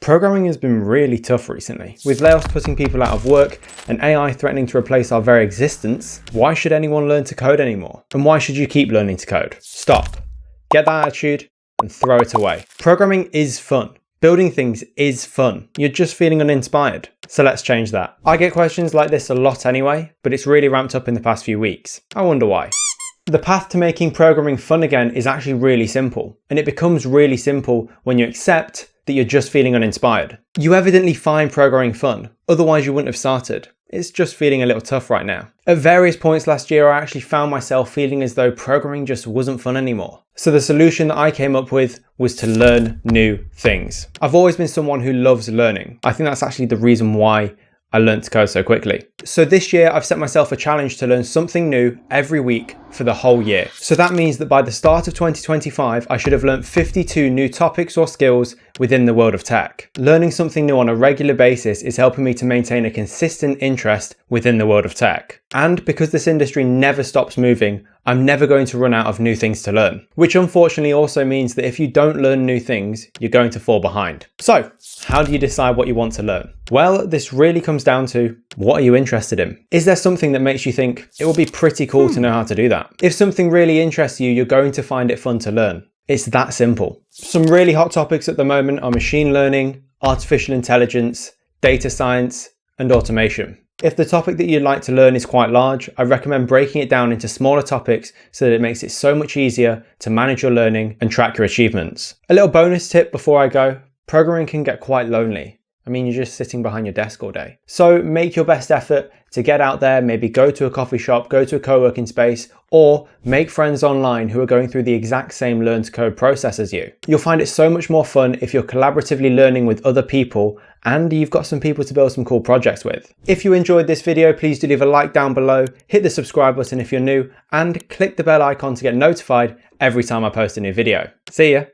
Programming has been really tough recently. With layoffs putting people out of work and AI threatening to replace our very existence, why should anyone learn to code anymore? And why should you keep learning to code? Stop. Get that attitude and throw it away. Programming is fun. Building things is fun. You're just feeling uninspired. So let's change that. I get questions like this a lot anyway, but it's really ramped up in the past few weeks. I wonder why. The path to making programming fun again is actually really simple, and it becomes really simple when you accept that you're just feeling uninspired. You evidently find programming fun, otherwise you wouldn't have started. It's just feeling a little tough right now. At various points last year, I actually found myself feeling as though programming just wasn't fun anymore. So the solution that I came up with was to learn new things. I've always been someone who loves learning. I think that's actually the reason why I learned to code so quickly. So this year I've set myself a challenge to learn something new every week for the whole year. So that means that by the start of 2025, I should have learned 52 new topics or skills within the world of tech. Learning something new on a regular basis is helping me to maintain a consistent interest within the world of tech. And because this industry never stops moving, I'm never going to run out of new things to learn, which unfortunately also means that if you don't learn new things, you're going to fall behind. So how do you decide what you want to learn? Well, this really comes down to what are you interested in? Is there something that makes you think it would be pretty cool to know how to do that? If something really interests you, you're going to find it fun to learn. It's that simple. Some really hot topics at the moment are machine learning, artificial intelligence, data science, and automation. If the topic that you'd like to learn is quite large, I recommend breaking it down into smaller topics so that it makes it so much easier to manage your learning and track your achievements. A little bonus tip before I go, programming can get quite lonely. I mean, you're just sitting behind your desk all day. So make your best effort to get out there, maybe go to a coffee shop, go to a co-working space, or make friends online who are going through the exact same learn to code process as you. You'll find it so much more fun if you're collaboratively learning with other people and you've got some people to build some cool projects with. If you enjoyed this video, please do leave a like down below, hit the subscribe button if you're new, and click the bell icon to get notified every time I post a new video. See ya!